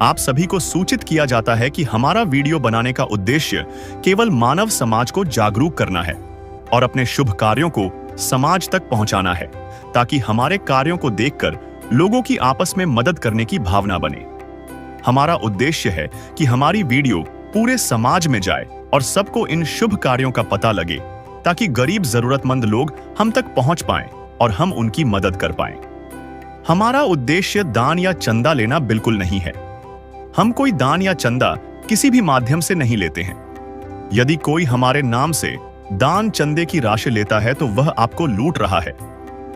आप सभी को सूचित किया जाता है कि हमारा वीडियो बनाने का उद्देश्य केवल मानव समाज को जागरूक करना है और अपने शुभ कार्यों को समाज तक पहुंचाना है, ताकि हमारे कार्यों को देखकर लोगों की आपस में मदद करने की भावना बने। हमारा उद्देश्य है कि हमारी वीडियो पूरे समाज में जाए और सबको इन शुभ कार्यों का पता लगे, ताकि गरीब जरूरतमंद लोग हम तक पहुंच पाएं और हम उनकी मदद कर पाएं। हमारा उद्देश्य दान या चंदा लेना बिल्कुल नहीं है। हम कोई दान या चंदा किसी भी माध्यम से नहीं लेते हैं। यदि कोई हमारे नाम से दान चंदे की राशि लेता है तो वह आपको लूट रहा है।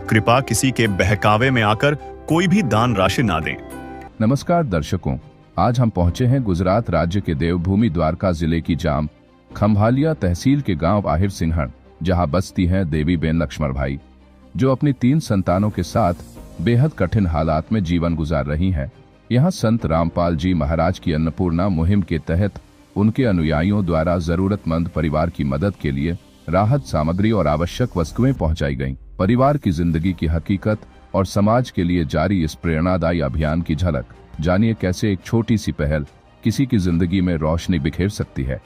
कृपया किसी के बहकावे में आकर कोई भी दान राशि ना दें। नमस्कार दर्शकों, आज हम पहुंचे हैं गुजरात राज्य के देवभूमि द्वारका जिले की जाम खंभालिया तहसील के गांव आहिर सिंहण, जहां बसती हैं देवी बेन लक्ष्मण भाई, जो अपनी 3 संतानों के साथ बेहद कठिन हालात में जीवन गुजार रही हैं। यहाँ संत रामपाल जी महाराज की अन्नपूर्णा मुहिम के तहत उनके अनुयायियों द्वारा जरूरतमंद परिवार की मदद के लिए राहत सामग्री और आवश्यक वस्तुएं पहुंचाई गईं। परिवार की जिंदगी की हकीकत और समाज के लिए जारी इस प्रेरणादायी अभियान की झलक जानिए कैसे एक छोटी सी पहल किसी की जिंदगी में रोशनी बिखेर सकती है।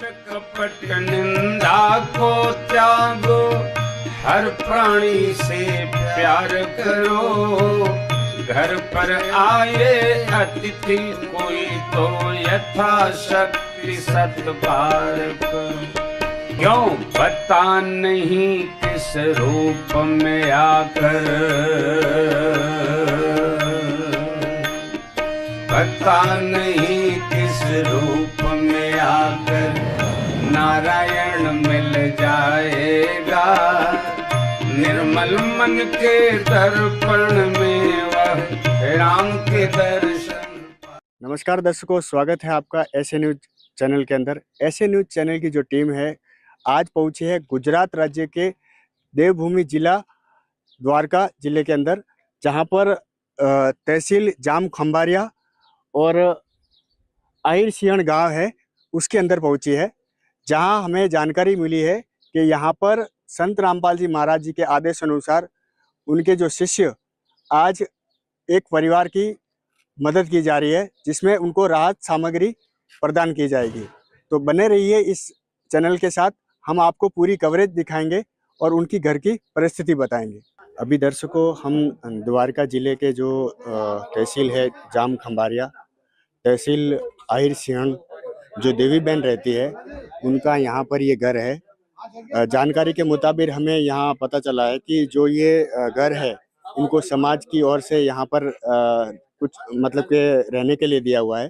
कपट निंदा को त्यागो, हर प्राणी से प्यार करो। घर पर आए अतिथि कोई तो यथाशक्ति सत्कार करो। क्यों पता नहीं किस रूप में आकर, पता नहीं किस रूप में आकर नारायण मिल जाएगा। निर्मल मन के दर्पण में वह राम के दर्शन। नमस्कार दर्शकों, स्वागत है आपका ऐसे न्यूज चैनल के अंदर। ऐसे न्यूज चैनल की जो टीम है आज पहुंची है गुजरात राज्य के देवभूमि जिला द्वारका जिले के अंदर, जहां पर तहसील जाम खंभारिया और आहिर सिंहण गांव है, उसके अंदर पहुंची है, जहां हमें जानकारी मिली है कि यहां पर संत रामपाल जी महाराज जी के आदेश अनुसार उनके जो शिष्य आज एक परिवार की मदद की जा रही है, जिसमें उनको राहत सामग्री प्रदान की जाएगी। तो बने रहिए इस चैनल के साथ, हम आपको पूरी कवरेज दिखाएंगे और उनकी घर की परिस्थिति बताएंगे। अभी दर्शकों, हम द्वारका जिले के जो तहसील है जाम खंभारिया, तहसील आहिर सिंहण, जो देवी बहन रहती है उनका यहाँ पर ये घर है। जानकारी के मुताबिक हमें यहाँ पता चला है कि जो ये घर है इनको समाज की ओर से यहाँ पर कुछ मतलब के रहने के लिए दिया हुआ है।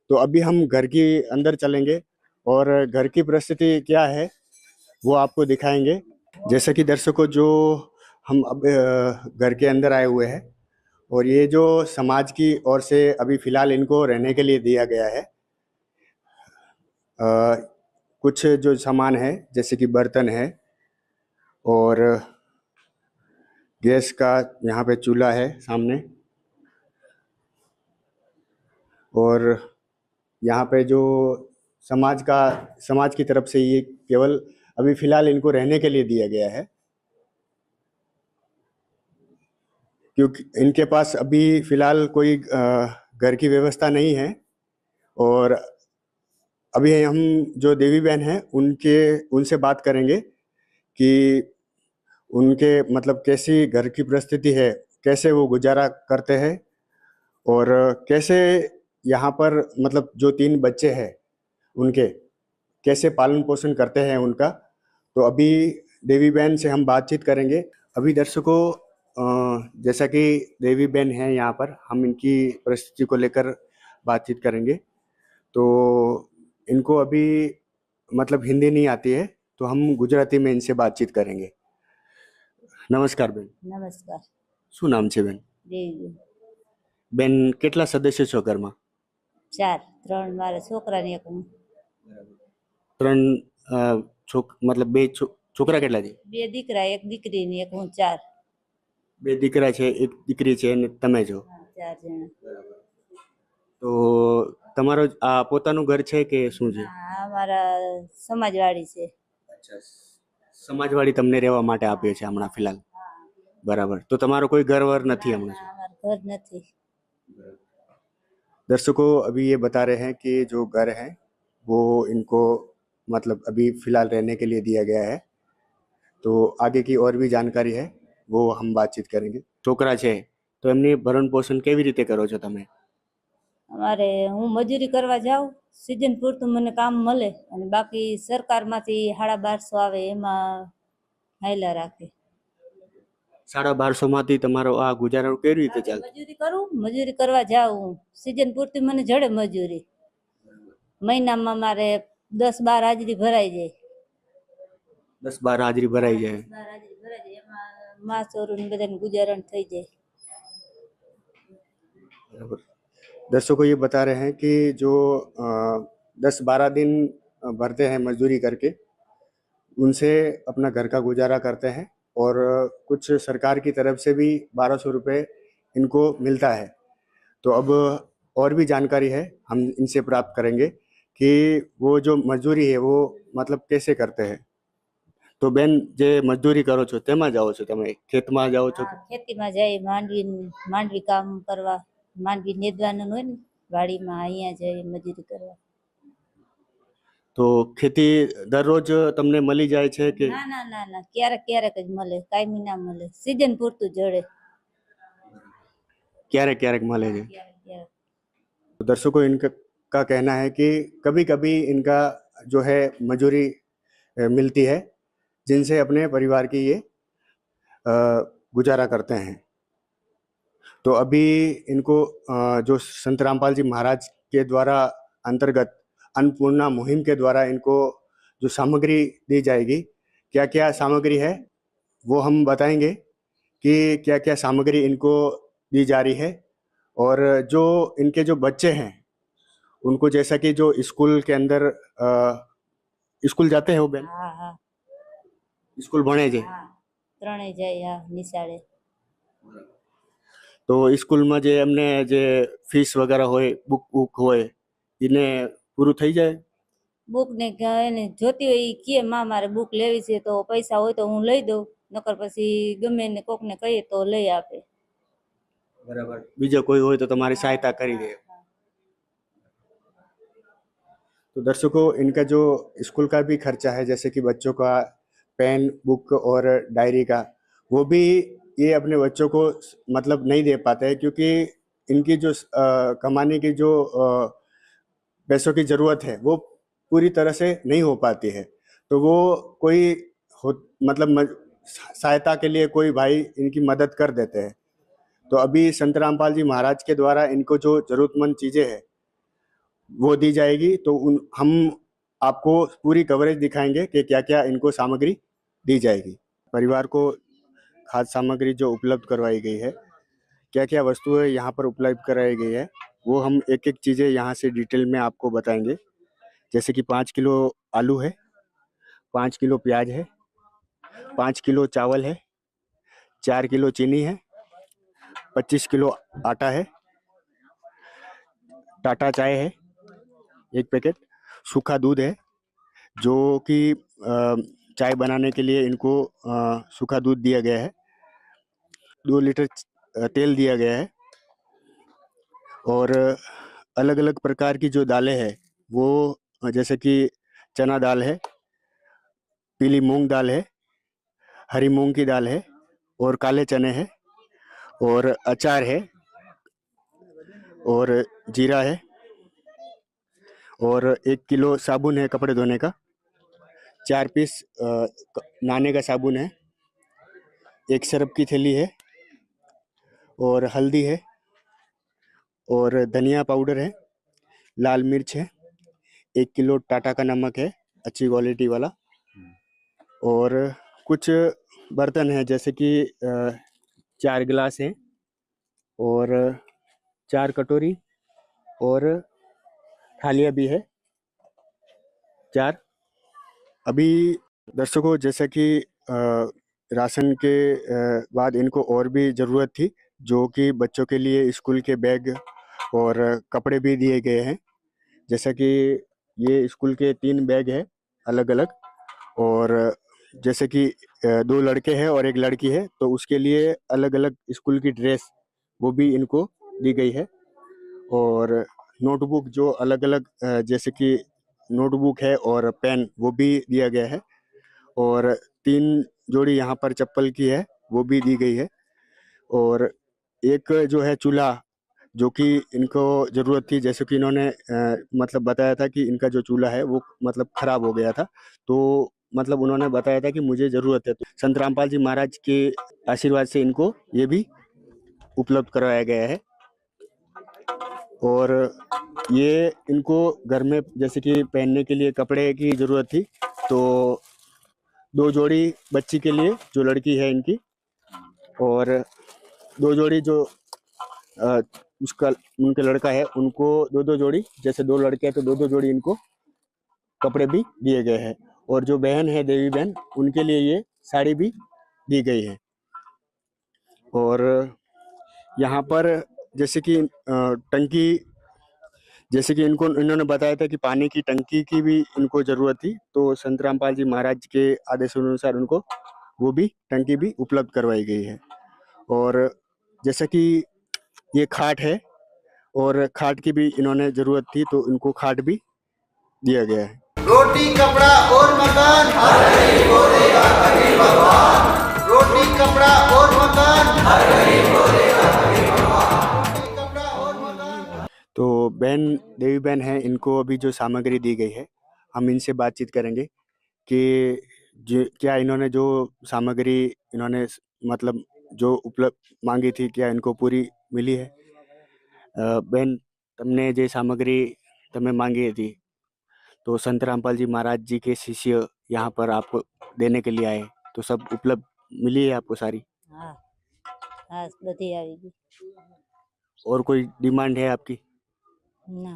तो अभी हम घर के अंदर चलेंगे और घर की परिस्थिति क्या है वो आपको दिखाएंगे। जैसे कि दर्शकों, जो हम अब घर के अंदर आए हुए हैं और ये जो समाज की ओर से अभी फिलहाल इनको रहने के लिए दिया गया है। कुछ जो सामान है जैसे कि बर्तन है और गैस का यहाँ पे चूल्हा है सामने, और यहाँ पे जो समाज की तरफ से ये केवल अभी फिलहाल इनको रहने के लिए दिया गया है, क्योंकि इनके पास अभी फिलहाल कोई घर की व्यवस्था नहीं है। और अभी हम जो देवी बहन हैं उनसे बात करेंगे कि उनके मतलब कैसी घर की परिस्थिति है, कैसे वो गुजारा करते हैं और कैसे यहाँ पर मतलब जो 3 बच्चे हैं उनके कैसे पालन पोषण करते हैं उनका। तो अभी देवी बहन से हम बातचीत करेंगे। अभी दर्शकों, जैसा कि देवी बहन है यहाँ पर, हम इनकी परिस्थिति को लेकर बातचीत करेंगे। तो इनको अभी मतलब हिंदी नहीं आती है, तो हम गुजराती में इनसे बातचीत करेंगे। नमस्कार बेन। नमस्कार। શું નામ છે બેન? દેવી બેન, કેટલા સદસ્ય છો ઘરમાં? 4, 3 મારા છોકરા ને એક હું। 3 मतलब 2 છોકરા કેટલા છે? 2 દીકરા, 1 દીકરી ને એક હું, 4। 2 દીકરા છે, 1 દીકરી છે અને તમે છો। 4 જણા। તો તમારો આ પોતાનું ઘર છે કે શું છે? આ અમારા સમાજવાડી છે। અચ્છા, સમાજવાડી તમને રહેવા માટે આપ્યો છે હમણાં ફિલહાલ? બરાબર। તો તમારો કોઈ ઘર वर નથી હમણાં? અમારું ઘર નથી। दर्शकों अभी ये बता रहे हैं कि जो घर है वो इनको मतलब अभी फिलहाल रहने के लिए दिया गया है। तो आगे की और भी जानकारी है वो हम बातचीत करेंगे। છોકરા છે તો એમની ભરણ પોષણ કેવી રીતે કરો છો તમે? અમારે હું મજૂરી કરવા જાઉં, સિઝન પૂરતું મને કામ મળે અને બાકી સરકારમાંથી 1250 આવે એમાં હાયલા રાખે. 1250 માંથી તમારો આ ગુજારો કેવી રીતે ચાલે? મજૂરી કરું, મજૂરી કરવા જાઉં, સિઝન પૂરતી મને જડે મજૂરી. મહિનામાં મારે 10-12 હાજરી ભરાઈ જાય. 10-12 હાજરી ભરાઈ જાય। 10-12 હાજરી ભરાઈ જાય એમાં માં ચોરું ને બધાને ગુજારણ થઈ જાય. बराबर। दर्शकों ये बता रहे हैं कि जो 10-12 दिन भरते हैं मजदूरी करके, उनसे अपना घर का गुजारा करते हैं और कुछ सरकार की तरफ से भी 1200 रुपये इनको मिलता है। तो अब और भी जानकारी है हम इनसे प्राप्त करेंगे कि वो जो मजदूरी है वो मतलब कैसे करते हैं। तो बेन जे मजदूरी करो છો તેમાં જાઓ છો તમે? ખેતમાં જાઓ છો? હા, ખેતીમાં જાય, માંડવી કામ કરવા, માંડવી નેદવાનું હોય ને વાડીમાં, અહીંયા જાય મજૂરી કરવા. તો ખેતી દરરોજ તમને મળી જાય છે કે? ના ના ના ના, ક્યારેક ક્યારેક જ મળે, કાયમી ના મળે, સિઝન પૂરતું જડે. ક્યારેક ક્યારેક મળે છે। ક્યારેક ક્યારેક. तो दर्शकों इनका कहना है कि कभी कभी इनका जो है मजूरी मिलती है जिनसे अपने परिवार की ये गुजारा करते हैं। तो अभी इनको जो संत रामपाल जी महाराज के द्वारा अंतर्गत अन्नपूर्णा मुहिम के द्वारा इनको जो सामग्री दी जाएगी, क्या क्या सामग्री है वो हम बताएंगे कि क्या क्या सामग्री इनको दी जा रही है। और जो इनके जो बच्चे हैं उनको जैसा कि जो स्कूल के अंदर स्कूल जाते हैं वो बहन? હા હા स्कूल भणे છે? હા, ત્રણેય જાય, હા, નિશાળે. તો સ્કૂલમાં જે એમને જે ફીસ વગેરે હોય, બુક હોય, એને પૂરું થઈ જાય? બુક ને એને જોતી હોય ઈ કહે માં મારે બુક લેવી છે તો પૈસા હોય તો હું લઈ દઉં, નકર પછી ગમે ને કોકને કહીએ તો લઈ આપે. બરાબર। બીજો કોઈ હોય તો તમારી સહાયતા કરી દે। तो दर्शकों इनका जो स्कूल का भी खर्चा है, जैसे कि बच्चों का पेन, बुक और डायरी का, वो भी ये अपने बच्चों को मतलब नहीं दे पाते हैं क्योंकि इनकी जो कमाने की जो पैसों की ज़रूरत है वो पूरी तरह से नहीं हो पाती है। तो वो कोई मतलब सहायता के लिए कोई भाई इनकी मदद कर देते हैं। तो अभी संत रामपाल जी महाराज के द्वारा इनको जो ज़रूरतमंद चीज़ें हैं वो दी जाएगी। तो हम आपको पूरी कवरेज दिखाएंगे कि क्या क्या इनको सामग्री दी जाएगी। परिवार को खाद्य सामग्री जो उपलब्ध करवाई गई है, क्या क्या वस्तुएं यहाँ पर उपलब्ध कराई गई है, वो हम एक एक चीज़ें यहाँ से डिटेल में आपको बताएंगे। जैसे कि 5 किलो आलू है, 5 किलो प्याज है, 5 किलो चावल है, 4 किलो चीनी है, 25 किलो आटा है, टाटा चाय है 1 पैकेट, सूखा दूध है जो कि चाय बनाने के लिए इनको सूखा दूध दिया गया है, 2 लीटर तेल दिया गया है। और अलग अलग प्रकार की जो दालें हैं वो जैसे कि चना दाल है, पीली मूंग दाल है, हरी मूंग की दाल है और काले चने हैं, और अचार है, और जीरा है, और 1 किलो साबुन है कपड़े धोने का, 4 पीस नहाने का साबुन है, 1 सरफ की थैली है, और हल्दी है, और धनिया पाउडर है, लाल मिर्च है, 1 किलो टाटा का नमक है अच्छी क्वालिटी वाला, और कुछ बर्तन है जैसे कि 4 गिलास हैं, और 4 कटोरी, और थालियाँ भी है 4। अभी दर्शकों जैसा कि राशन के बाद इनको और भी ज़रूरत थी, जो कि बच्चों के लिए स्कूल के बैग और कपड़े भी दिए गए हैं। जैसा कि ये स्कूल के 3 बैग है अलग अलग, और जैसे कि 2 लड़के हैं और 1 लड़की है, तो उसके लिए अलग अलग स्कूल की ड्रेस वो भी इनको दी गई है। और नोटबुक जो अलग अलग जैसे कि नोटबुक है और पेन वो भी दिया गया है, और 3 जोड़ी यहाँ पर चप्पल की है वो भी दी गई है, और एक जो है चूल्हा जो कि इनको ज़रूरत थी, जैसे कि इन्होंने मतलब बताया था कि इनका जो चूल्हा है वो मतलब खराब हो गया था, तो मतलब उन्होंने बताया था कि मुझे ज़रूरत है, तो संत रामपाल जी महाराज के आशीर्वाद से इनको ये भी उपलब्ध करवाया गया है। और ये इनको घर में जैसे कि पहनने के लिए कपड़े की ज़रूरत थी, तो 2 जोड़ी बच्ची के लिए जो लड़की है इनकी, और 2 जोड़ी जो अ, उसका उनके लड़का है उनको 2-2 जोड़ी, जैसे 2 लड़के हैं तो 2-2 जोड़ी इनको कपड़े भी दिए गए हैं, और जो बहन है देवी बहन उनके लिए ये साड़ी भी दी गई है। और यहाँ पर जैसे कि टंकी, जैसे कि इनको इन्होंने बताया था कि पानी की टंकी की भी इनको ज़रूरत थी, तो संत रामपाल जी महाराज के आदेशानुसार उनको वो भी टंकी भी उपलब्ध करवाई गई है। और जैसा कि ये खाट है, और खाट की भी इन्होंने ज़रूरत थी, तो इनको खाट भी दिया गया है। रोटी कपड़ा और मकान हर गरीब को देगा कभी भगवान। रोटी कपड़ा और मकान हर गरीब को देगा कभी भगवान। रोटी कपड़ा और मकान। तो बहन देवी बहन है, इनको अभी जो सामग्री दी गई है हम इनसे बातचीत करेंगे कि क्या इन्होंने जो सामग्री इन्होंने मतलब जो उपलब्ध मांगी थी क्या इनको पूरी मिली है। બેન, તમને જે सामग्री તમે मांगी थी, तो संत रामपाल जी महाराज जी के शिष्य यहाँ पर आपको देने के लिए आए, तो सब उपलब्ध मिली है आपको सारी? હા હા બધી આવી ગઈ और कोई डिमांड है आपकी? ના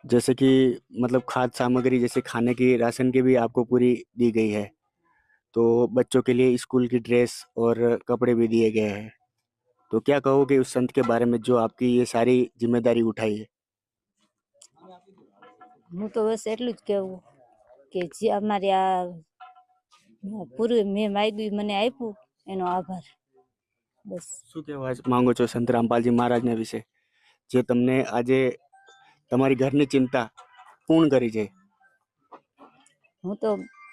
जैसे कि मतलब खाद्य सामग्री जैसे खाने की राशन की भी आपको पूरी दी गई है, तो बच्चों के लिए स्कूल की ड्रेस और कपड़े भी दिए गए हैं, तो क्या कहोगे उस संत के बारे में जो आपकी ये सारी जिम्मेदारी उठाई है? હું તો બસ એટલું જ કહેવું કે જે અમારી આ પૂરું મેં માગ્યું ઈ મને આપ્યું એનો આભાર બસ શું કહેવા માંગો છો સંત રામપાલજી મહારાજના વિશે, જે તમને આજે તમારી ઘરની ચિંતા પૂર્ણ કરી છે? હું તો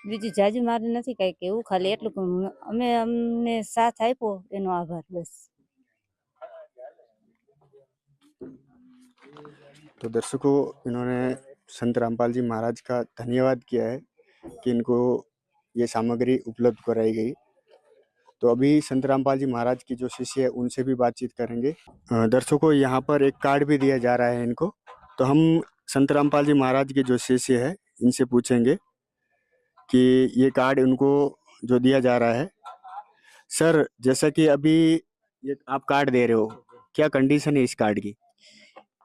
બીજું જાજુ મારે નથી કાંઈ કહેવું, ખાલી એટલું કે અમે અમને સાથ આપ્યો એનો આભાર બસ। तो दर्शकों, इन्होंने संत रामपाल जी महाराज का धन्यवाद किया है कि इनको ये सामग्री उपलब्ध कराई गई। तो अभी संत रामपाल जी महाराज की जो शिष्य है उनसे भी बातचीत करेंगे। दर्शकों, यहाँ पर एक कार्ड भी दिया जा रहा है इनको, तो हम संत रामपाल जी महाराज के जो शिष्य है इनसे पूछेंगे कि ये कार्ड उनको जो दिया जा रहा है, सर जैसा कि अभी ये आप कार्ड दे रहे हो, क्या कंडीशन है इस कार्ड की?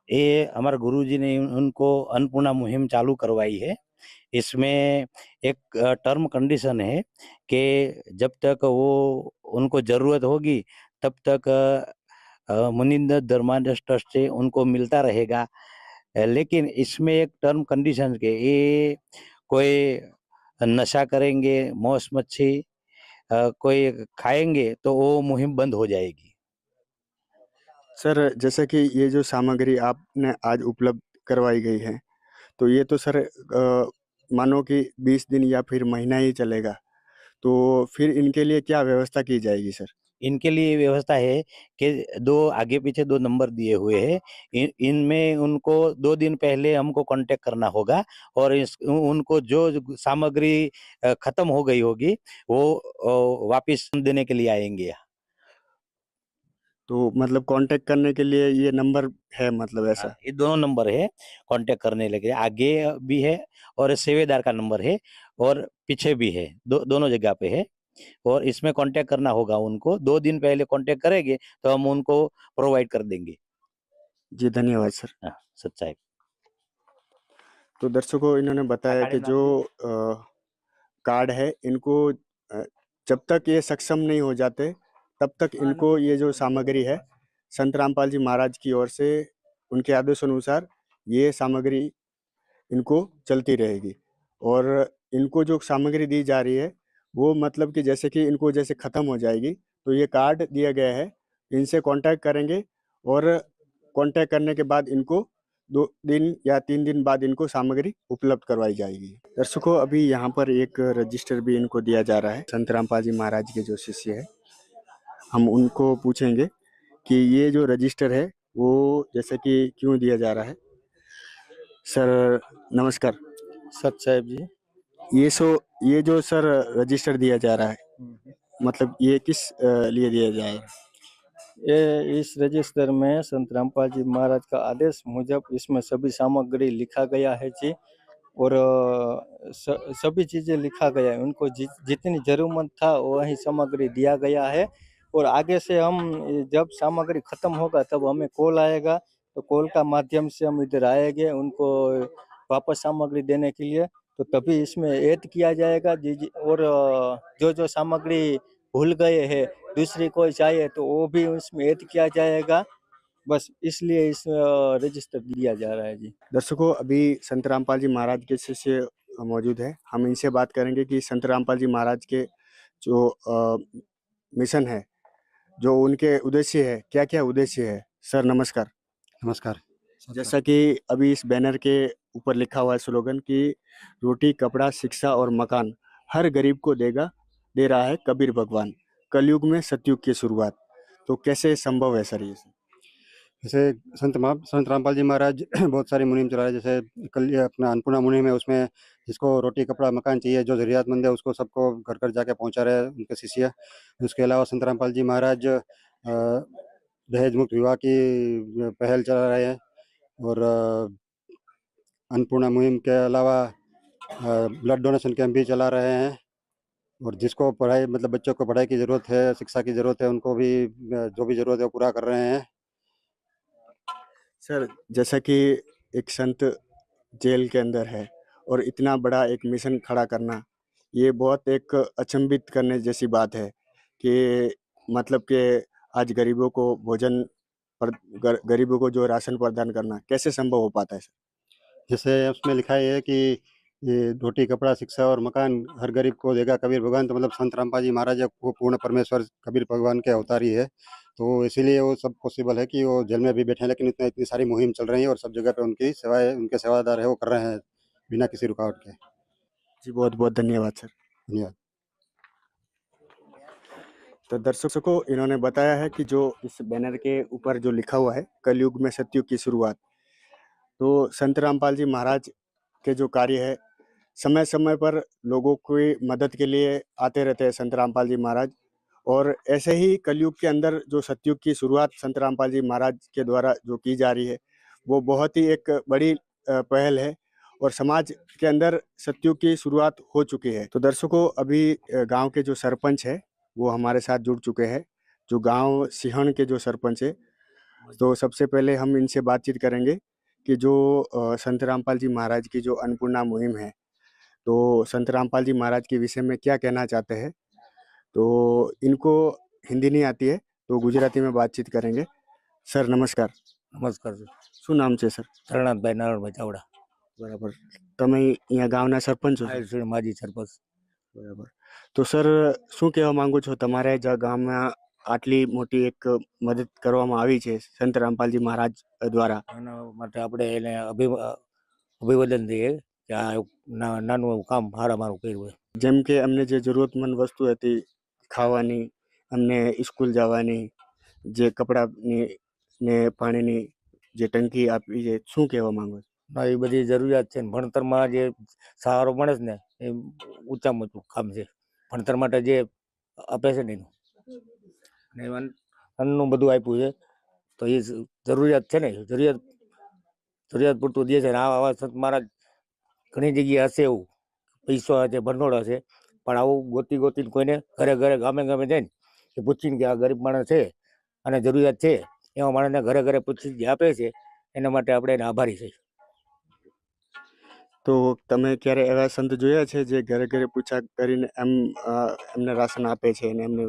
ये हमारे गुरुजी ने उनको अन्नपूर्णा मुहिम चालू करवाई है। इसमें एक टर्म कंडीशन है कि जब तक वो उनको ज़रूरत होगी तब तक मुनिंदर धर्मादास ट्रस्ट से उनको मिलता रहेगा। लेकिन इसमें एक टर्म कंडीशन के ये कोई नशा करेंगे, मौस मच्छी कोई खाएंगे तो वो मुहिम बंद हो जाएगी। सर जैसा कि ये जो सामग्री आपने आज उपलब्ध करवाई गई है, तो ये तो सर मानो कि 20 दिन या फिर महीना ही चलेगा, तो फिर इनके लिए क्या व्यवस्था की जाएगी सर? इनके लिए व्यवस्था है कि 2 आगे पीछे 2 नंबर दिए हुए हैं। इनमें उनको 2 दिन पहले हमको कांटेक्ट करना होगा और उनको जो सामग्री खत्म हो गई होगी वो वापस देने के लिए आएंगे। तो मतलब कांटेक्ट करने के लिए ये नंबर है, मतलब ऐसा? ये दोनों नंबर है कांटेक्ट करने लगे, आगे भी है और सेवेदार का नंबर है और पीछे भी है, दोनों जगह पे है और इसमें कांटेक्ट करना होगा उनको। 2 दिन पहले कांटेक्ट करेंगे तो हम उनको प्रोवाइड कर देंगे। जी धन्यवाद सर। हाँ, सच्चाई। तो दर्शकों, इन्होंने बताया कि जो कार्ड है इनको जब तक ये सक्षम नहीं हो जाते तब तक इनको ये जो सामग्री है संत रामपाल जी महाराज की ओर से उनके आदेशानुसार ये सामग्री इनको चलती रहेगी, और इनको जो सामग्री दी जा रही है वो मतलब कि जैसे कि इनको जैसे ख़त्म हो जाएगी तो ये कार्ड दिया गया है, इनसे कांटेक्ट करेंगे और कांटेक्ट करने के बाद इनको 2 दिन या 3 दिन बाद इनको सामग्री उपलब्ध करवाई जाएगी। दर्शकों, अभी यहाँ पर एक रजिस्टर भी इनको दिया जा रहा है। संत रामपाल जी महाराज के जो शिष्य है, हम उनको पूछेंगे कि ये जो रजिस्टर है वो जैसे कि क्यों दिया जा रहा है। सर नमस्कार। सत साहब जी। ये जो सर रजिस्टर दिया जा रहा है, मतलब ये किस लिए दिया जा रहा है? ये इस रजिस्टर में संत रामपाल जी महाराज का आदेश मुजब इसमें सभी सामग्री लिखा गया है जी, और सभी चीजें लिखा गया है। उनको जितनी जरूरत था वही सामग्री दिया गया है, और आगे से हम जब सामग्री खत्म होगा तब हमें कॉल आएगा, तो कॉल का माध्यम से हम इधर आएंगे उनको वापस सामग्री देने के लिए। तो तभी इसमें ऐड किया जाएगा जी, और जो जो सामग्री भूल गए हैं दूसरी कोई चाहिए तो वो भी उसमें ऐड किया जाएगा। बस इसलिए इस रजिस्टर दिया जा रहा है जी। दर्शकों, अभी संत रामपाल जी महाराज के शिष्य मौजूद है, हम इनसे बात करेंगे कि संत रामपाल जी महाराज के जो मिशन है, जो उनके उद्देश्य है, क्या क्या उद्देश्य है। सर नमस्कार। नमस्कार। जैसा कि अभी इस बैनर के ऊपर लिखा हुआ है स्लोगन कि रोटी कपड़ा शिक्षा और मकान हर गरीब को दे रहा है कबीर भगवान, कलयुग में सतयुग की शुरुआत। तो कैसे संभव है सर ये? जैसे संत रामपाल जी महाराज बहुत सारी मुहिम चला रहे हैं। जैसे कल ये अपना अन्नपूर्णा मुहिम है, उसमें जिसको रोटी कपड़ा मकान चाहिए, जो जरूरियातमंद है, उसको सबको घर घर जाके पहुंचा रहे हैं उनके शिष्य। उसके अलावा संत रामपाल जी महाराज दहेज मुक्त विवाह की पहल चला रहे हैं, और अन्नपूर्णा मुहिम के अलावा ब्लड डोनेशन कैंप भी चला रहे हैं। और जिसको पढ़ाई मतलब बच्चों को पढ़ाई की ज़रूरत है, शिक्षा की ज़रूरत है, उनको भी जो भी ज़रूरत है वो पूरा कर रहे हैं। सर जैसा कि एक संत जेल के अंदर है और इतना बड़ा एक मिशन खड़ा करना, ये बहुत एक अचंभित करने जैसी बात है कि मतलब कि आज गरीबों को भोजन गरीबों को जो राशन प्रदान करना कैसे संभव हो पाता है सर? जैसे उसमें लिखा है कि ये रोटी कपड़ा शिक्षा और मकान हर गरीब को देगा कबीर भगवान, तो मतलब संत रामपाल जी महाराज वो पूर्ण परमेश्वर कबीर भगवान के अवतारी है, तो इसीलिए वो सब पॉसिबल है कि वो जेल में भी बैठे हैं, लेकिन इतनी सारी मुहिम चल रही है और सब जगह पे उनकी सेवाएं, उनके सेवादार है वो कर रहे हैं बिना किसी रुकावट के। जी बहुत बहुत धन्यवाद सर। धन्यवाद। तो दर्शकों, इन्होंने बताया है कि जो इस बैनर के ऊपर जो लिखा हुआ है कलयुग में सतयुग की शुरुआत, तो संत रामपाल जी महाराज के जो कार्य है, समय समय पर लोगों की मदद के लिए आते रहते हैं संत रामपाल जी महाराज। और ऐसे ही कलयुग के अंदर जो सतयुग की शुरुआत संत रामपाल जी महाराज के द्वारा जो की जा रही है, वो बहुत ही एक बड़ी पहल है और समाज के अंदर सतयुग की शुरुआत हो चुकी है। तो दर्शकों, अभी गांव के जो सरपंच है वो हमारे साथ जुड़ चुके हैं, जो गांव सिहण के जो सरपंच है। तो सबसे पहले हम इनसे बातचीत करेंगे कि जो संत रामपाल जी महाराज की जो अन्नपूर्णा मुहिम है, तो संत रामपाल जी महाराज के विषय में क्या कहना चाहते हैं। तो इनको हिंदी नहीं आती है तो गुजराती में बातचीत करेंगे। सर नमस्कार। नमस्कार શું નામ છે સર? શરણાથભાઈ નારાયણભાઈ ચાવડા, બરાબર, તમે અહીંયા ગામના સરપંચ છો? માજી સરપંચ। બરાબર, તો સર શું કહેવા માંગુ છો, તમારે જ ગામમાં આટલી મોટી એક મદદ કરવામાં આવી છે સંત રામપાલજી મહારાજ દ્વારા, એના માટે આપણે એને અભિવાદન દઈએ કે આ નાનું એવું કામ મારું કર્યું છે। જેમ કે અમને જે જરૂરતમંદ વસ્તુ હતી ખાવાની, અમને સ્કૂલ જવાની, જે કપડાની ને પાણીની જે ટંકી આપી છે, શું કહેવા માંગો છો? એ બધી જરૂરિયાત છે ને ભણતરમાં જે સહારો મળે છે ને એ ઊંચામાં ઊંચું કામ છે। ભણતર માટે જે આપે છે ને એનું ને અન્નનું બધું આપ્યું છે, તો એ જરૂરિયાત છે ને, જરૂરિયાત પૂરતું દે છે ને। આવા સંત મહારાજ ઘણી જગ્યાએ હશે એવું પૈસો છે, ભંડોળ હશે, પણ આવું ગોતીને કોઈને ઘરે ગામે જઈને એ પૂછીને કે આ ગરીબ માણસ છે અને જરૂરિયાત છે, એવા માણસને ઘરે પૂછી જે આપે છે, એના માટે આપણે એને આભારી છીએ। તો તમે ક્યારે એવા સંત જોયા છે જે ઘરે પૂછા કરીને એમને રાશન આપે છે અને એમને?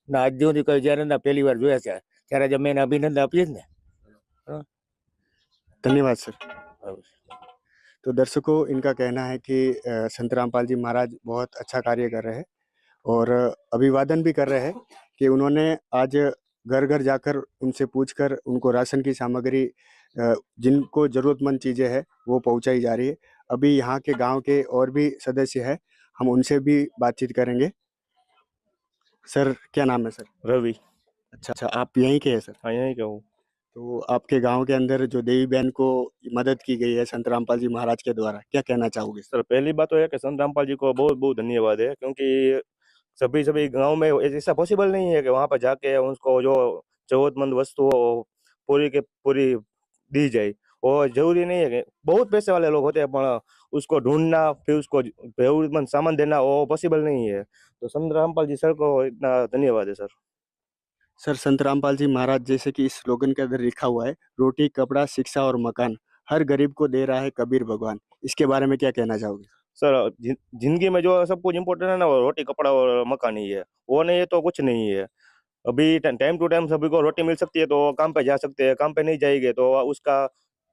ના, આજ સુધી કોઈ જ્યારે ના પહેલી વાર જોયા છે, ત્યારે જ અમે એને અભિનંદન આપીએ જ ને। धन्यवाद सर। तो दर्शकों, इनका कहना है कि संत रामपाल जी महाराज बहुत अच्छा कार्य कर रहे हैं और अभिवादन भी कर रहे हैं कि उन्होंने आज घर घर जाकर उनसे पूछकर उनको राशन की सामग्री जिनको ज़रूरतमंद चीज़ें हैं वो पहुंचाई जा रही है। अभी यहाँ के गांव के और भी सदस्य हैं, हम उनसे भी बातचीत करेंगे। सर क्या नाम है सर? रवि। अच्छा, आप यहीं के हैं सर? हाँ, यहीं का हूँ। तो आपके गांव के अंदर जो देवी बहन को मदद की गई है संत रामपाल जी महाराज के द्वारा, क्या कहना चाहोगे सर? सर पहली बात तो है कि संत रामपाल जी को बहुत बहुत धन्यवाद है, क्योंकि सभी गांव में ऐसा पॉसिबल नहीं है कि वहां पर जाके उसको जो जरूरतमंद वस्तु हो पूरी के पूरी दी जाए। और जरूरी नहीं है कि बहुत पैसे वाले लोग होते हैं, पर उसको ढूंढना फिर उसको जरूरतमंद सामान देना वो पॉसिबल नहीं है। तो संत रामपाल जी सर को इतना धन्यवाद है सर। सर संत रामपाल जी महाराज, जैसे कि इस स्लोगन के अंदर लिखा हुआ है, रोटी कपड़ा शिक्षा और मकान हर गरीब को दे रहा है कबीर भगवान, इसके बारे में क्या कहना चाहोगे? सर जिंदगी में जो सब कुछ इम्पोर्टेंट है ना, वो रोटी कपड़ा और मकान ही है। वो नहीं है तो कुछ नहीं है। अभी टाइम टू टाइम सभी को रोटी मिल सकती है तो काम पे जा सकते हैं, काम पे नहीं जाएंगे तो उसका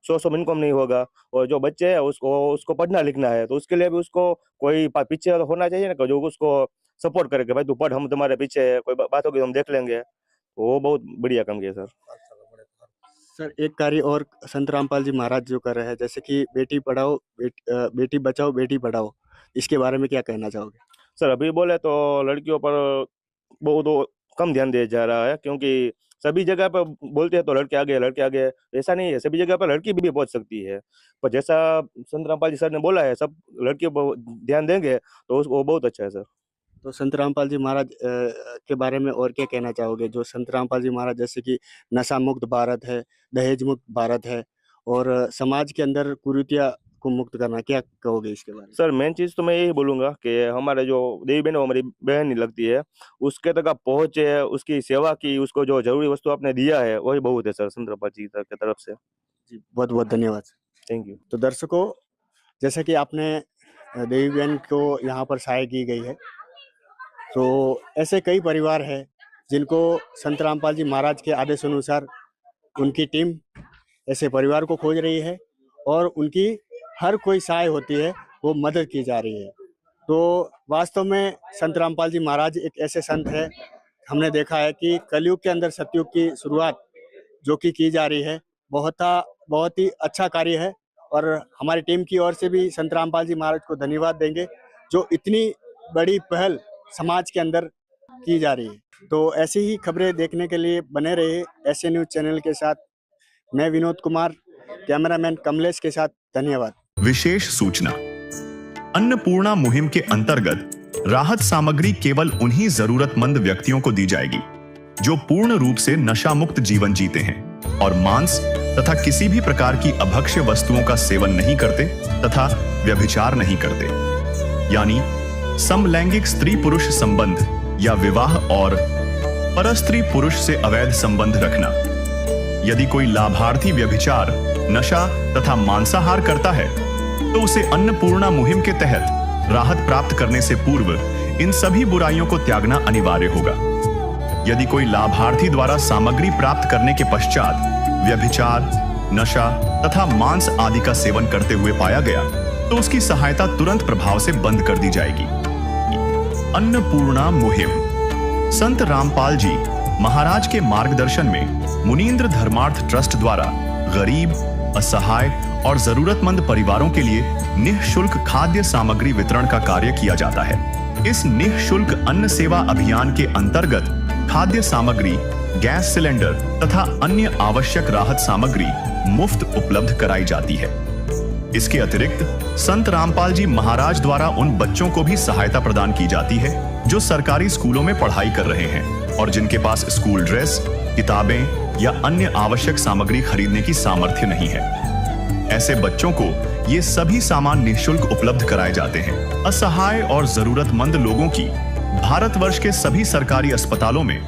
सोर्स ऑफ इनकम नहीं होगा। और जो बच्चे हैं उसको पढ़ना लिखना है, तो उसके लिए भी उसको कोई पीछे होना चाहिए ना, जो उसको सपोर्ट करे कि भाई तू पढ़, हम तुम्हारे पीछे है, कोई बात होगी हम देख लेंगे। तो वो बहुत बढ़िया काम किया सर। सर एक कार्य और संत रामपाल जी महाराज जो कर रहे हैं, जैसे कि बेटी पढ़ाओ बेटी बचाओ बेटी पढ़ाओ, इसके बारे में क्या कहना चाहोगे? सर अभी बोले तो लड़कियों पर बहुत कम ध्यान दिया जा रहा है, क्योंकि सभी जगह पर बोलते हैं तो लड़के आगे। ऐसा नहीं है, सभी जगह पर लड़की भी पहुंच सकती है। पर जैसा संत रामपाल जी सर ने बोला है, सब लड़कियों पर ध्यान देंगे तो वो बहुत अच्छा है सर। तो संत रामपाल जी महाराज के बारे में और क्या कहना चाहोगे? जो संत रामपाल जी महाराज जैसे कि नशा मुक्त भारत है, दहेज मुक्त भारत है और समाज के अंदर कुरीतियां को मुक्त करना, क्या कहोगे इसके बारे में? सर मेन चीज तो मैं यही बोलूंगा कि हमारे जो देवी बहन है वो हमारी बहन ही लगती है, उसके तक आप पहुंचे, उसकी सेवा की, उसको जो जरूरी वस्तु आपने दिया है वही बहुत है सर, संत रामपाल जी की तरफ से। जी बहुत बहुत धन्यवाद। Thank you. तो दर्शकों, जैसा कि आपने देवी बहन को यहाँ पर सहाय की गई है, तो ऐसे कई परिवार हैं जिनको संत रामपाल जी महाराज के आदेश अनुसार उनकी टीम ऐसे परिवार को खोज रही है और उनकी हर कोई सहाय होती है वो मदद की जा रही है। तो वास्तव में संत रामपाल जी महाराज एक ऐसे संत है, हमने देखा है कि कलयुग के अंदर सतयुग की शुरुआत जो की जा रही है, बहुत ही अच्छा कार्य है। और हमारी टीम की ओर से भी संत रामपाल जी महाराज को धन्यवाद देंगे जो इतनी बड़ी पहल समाज के अंदर की जा रही है। तो ऐसी ही खबरें देखने के लिए बने रहे एसए न्यूज चैनल के साथ। मैं विनोद कुमार, कैमरामैन कमलेश के साथ, धन्यवाद। विशेष सूचना, अन्नपूर्णा मुहिम के अंतर्गत राहत सामग्री केवल उन्हीं जरूरतमंद व्यक्तियों को दी जाएगी जो पूर्ण रूप से नशा मुक्त जीवन जीते हैं और मांस तथा किसी भी प्रकार की अभक्ष्य वस्तुओं का सेवन नहीं करते तथा व्यभिचार नहीं करते, यानी समलैंगिक स्त्री पुरुष संबंध या विवाह और परस्त्री पुरुष से अवैध संबंध रखना। यदि कोई लाभार्थी व्यभिचार, नशा तथा मांसाहार करता है तो उसे अन्नपूर्णा मुहिम के तहत राहत प्राप्त करने से पूर्व इन सभी बुराइयों को त्यागना अनिवार्य होगा। यदि कोई लाभार्थी द्वारा सामग्री प्राप्त करने के पश्चात व्यभिचार, नशा तथा मांस आदि का सेवन करते हुए पाया गया तो उसकी सहायता तुरंत प्रभाव से बंद कर दी जाएगी। अन्नपूर्णा मुहिम संत रामपाल जी महाराज के मार्गदर्शन में मुनीन्द्र धर्मार्थ ट्रस्ट द्वारा गरीब, असहाय और जरूरतमंद परिवारों के लिए निःशुल्क खाद्य सामग्री वितरण का कार्य किया जाता है। इस निःशुल्क अन्न सेवा अभियान के अंतर्गत खाद्य सामग्री, गैस सिलेंडर तथा अन्य आवश्यक राहत सामग्री मुफ्त उपलब्ध कराई जाती है। इसके अतिरिक्त संत रामपाल जी महाराज द्वारा उन बच्चों को भी सहायता प्रदान की जाती है जो सरकारी स्कूलों में पढ़ाई कर रहे हैं और जिनके पास स्कूल ड्रेस, किताबें या अन्य आवश्यक सामग्री खरीदने की सामर्थ्य नहीं है। ऐसे बच्चों को ये सभी सामान निःशुल्क उपलब्ध कराए जाते हैं। असहाय और जरूरतमंद लोगों की भारतवर्ष के सभी सरकारी अस्पतालों में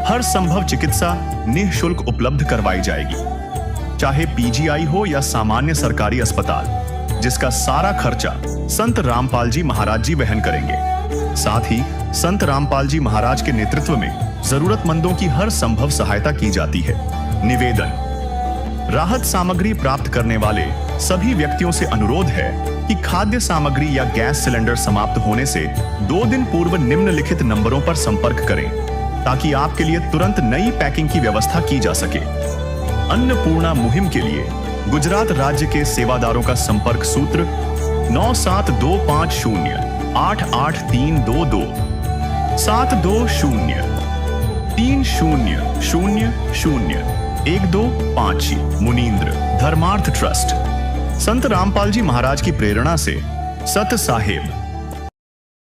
हर संभव चिकित्सा निःशुल्क उपलब्ध करवाई जाएगी, चाहे पीजीआई हो या सामान्य सरकारी अस्पताल, जिसका सारा खर्चा संत रामपाल जी महाराज जी वहन करेंगे। साथ ही संत रामपाल जी महाराज के नेतृत्व में जरूरतमंदों की हर संभव सहायता की जाती है। निवेदन, राहत सामग्री प्राप्त करने वाले सभी व्यक्तियों से अनुरोध है कि खाद्य सामग्री या गैस सिलेंडर समाप्त होने से 2 दिन पूर्व निम्नलिखित नंबरों पर संपर्क करें। ताकि आपके लिए तुरंत नई पैकिंग की व्यवस्था की जा सके। अन्नपूर्णा मुहिम के लिए गुजरात राज्य के सेवादारों का संपर्क सूत्र 9725088322 72030001256 मुनींद्र धर्मार्थ ट्रस्ट। संत रामपाल जी महाराज की प्रेरणा से सत साहेब